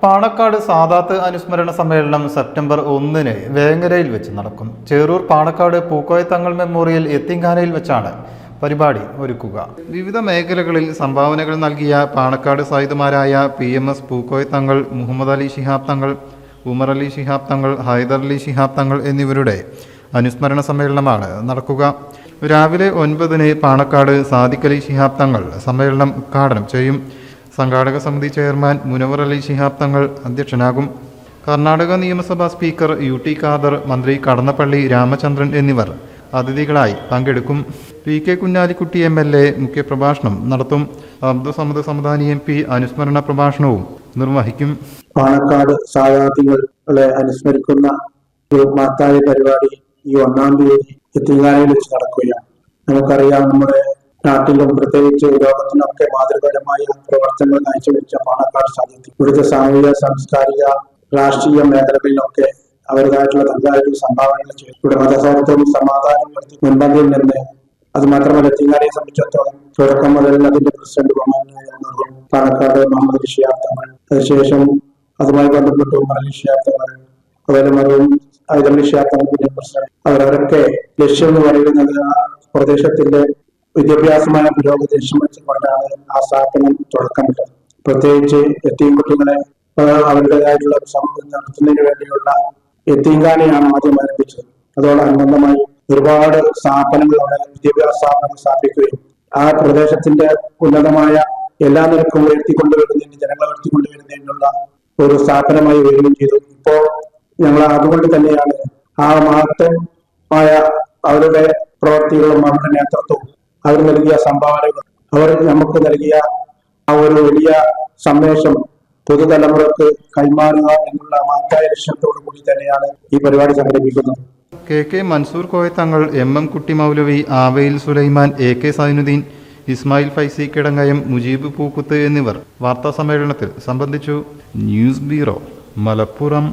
പാണക്കാട് സാദാത്ത് അനുസ്മരണ സമ്മേളനം സെപ്റ്റംബർ 1 വേങ്ങരയിൽ വെച്ച് നടക്കും. ചേറൂർ പാണക്കാട് പൂക്കോയ തങ്ങൾ മെമ്മോറിയൽ യത്തീംഖാനയിൽ വെച്ചാണ് പരിപാടി ഒരുക്കുക. വിവിധ മേഖലകളിൽ സംഭാവനകൾ നൽകിയ പാണക്കാട് സായിദുമാരായ PMS പൂക്കോയ തങ്ങൾ, മുഹമ്മദ് അലി ശിഹാബ് തങ്ങൾ, ഉമർ അലി ശിഹാബ് തങ്ങൾ, ഹൈദർ അലി ശിഹാബ് തങ്ങൾ എന്നിവരുടെ അനുസ്മരണ സമ്മേളനമാണ് നടക്കുക. രാവിലെ 9 പാണക്കാട് സാദിഖ് അലി ശിഹാബ് തങ്ങൾ സമ്മേളനം ഉദ്ഘാടനം ചെയ്യും. സംഘാടക സമിതി ചെയർമാൻ മുനവർ അലി ശിഹാബ് തങ്ങൾ അധ്യക്ഷനാകും. കർണാടക നിയമസഭാ സ്പീക്കർ UT ഖാദർ, മന്ത്രി കടന്നപ്പള്ളി രാമചന്ദ്രൻ എന്നിവർ അതിഥികളായി പങ്കെടുക്കും. PK കുഞ്ഞാലിക്കുട്ടി MLA മുഖ്യപ്രഭാഷണം നടത്തും. അബ്ദുസമദ് സമദാനി MP അനുസ്മരണ പ്രഭാഷണവും നിർവഹിക്കും. പാണക്കാട് സാദാത്തുകളെ അനുസ്മരിക്കുന്ന ഒരു മഹത്തായ പരിപാടി ഈ 1-ാം തീയതി യത്തീംഖാനയിൽ വെച്ച് നടക്കുകയാണ്. നമുക്കറിയാം, നമ്മുടെ നാട്ടിലും പ്രത്യേകിച്ച് ലോകത്തിനൊക്കെ മാതൃകരമായ പ്രവർത്തനങ്ങൾ കാഴ്ചവെച്ച പാണക്കാട് സാദാത്ത് ഇവിടുത്തെ സാമൂഹിക, സാംസ്കാരിക, രാഷ്ട്രീയ മേഖലകളിലൊക്കെ അവരുടേതായിട്ടുള്ള തനതായിട്ടുള്ള സംഭാവനകൾ ചെയ്തു. ഇവിടെ മതസൗഹാർദ്ദവും സമാധാനവും മുൻപന്തിയിൽ നിന്ന്, അത് മാത്രമല്ല യത്തീംഖാനയെ സംബന്ധിച്ചിടത്തോളം തുടക്കം മുതൽ അതിന്റെ പ്രസിഡന്റ് പാണക്കാട് മുഹമ്മദ് അലി ശിഹാബ് തങ്ങൾ, അതിനുശേഷം അതുമായി ബന്ധപ്പെട്ട് ഉമർ അലി ശിഹാബ് തങ്ങൾ, അതുപോലെ മരുവും ഹൈദർ അലി ശിഹാബ് തങ്ങൾ പ്രസിഡന്റ്, അവരൊക്കെ ലക്ഷ്യം എന്ന് പറയുന്നത് ആ പ്രദേശത്തിന്റെ വിദ്യാഭ്യാസമായ പുരോഗതി ലക്ഷ്യം വെച്ചുകൊണ്ടാണ് ആ സ്ഥാപനം തുടക്കമിട്ടത്. പ്രത്യേകിച്ച് യത്തീം കുട്ടികളെ അവരുടേതായിട്ടുള്ള നടത്തുന്നതിന് വേണ്ടിയുള്ള യത്തീംഖാനയാണ് ആദ്യം ആരംഭിച്ചത്. അതോടനുബന്ധമായി ഒരുപാട് സ്ഥാപനങ്ങൾ അവിടെ വിദ്യാഭ്യാസ സ്ഥാപനങ്ങൾ സ്ഥാപിക്കുകയും ആ പ്രദേശത്തിന്റെ ഉന്നതമായ എല്ലാ നിരക്കും ഉയർത്തിക്കൊണ്ടുവരുന്നതിന്, ജനങ്ങളെ ഉയർത്തിക്കൊണ്ടുവരുന്നതിനുള്ള ഒരു സ്ഥാപനമായി വരികയും ചെയ്തു. ഇപ്പോ ഞങ്ങൾ അതുകൊണ്ട് തന്നെയാണ് ആ മഹത്തമായ അവരുടെ പ്രവർത്തികളും അവരുടെ നേതൃത്വവും അവർ നൽകിയ സംഭാവനകൾ, അവർ നമുക്ക് നൽകിയ ആ ഒരു വലിയ സന്ദേശം പുതുതലമുറക്ക് കൈമാറുക എന്നുള്ള മഹത്തായ ലക്ഷ്യത്തോടു കൂടി തന്നെയാണ് ഈ പരിപാടി സംഘടിപ്പിക്കുന്നത്. KK മൻസൂർ കോയ തങ്ങൾ, MM കുട്ടി മൗലവി, ആവയിൽ സുലൈമാൻ, AK സൈനുദ്ദീൻ, ഇസ്മായിൽ ഫൈസി കിടങ്ങയം, മുജീബ് പൂക്കുത്ത് എന്നിവർ വാർത്താ സമ്മേളനത്തിൽ സംബന്ധിച്ചു. News bureau, Malappuram.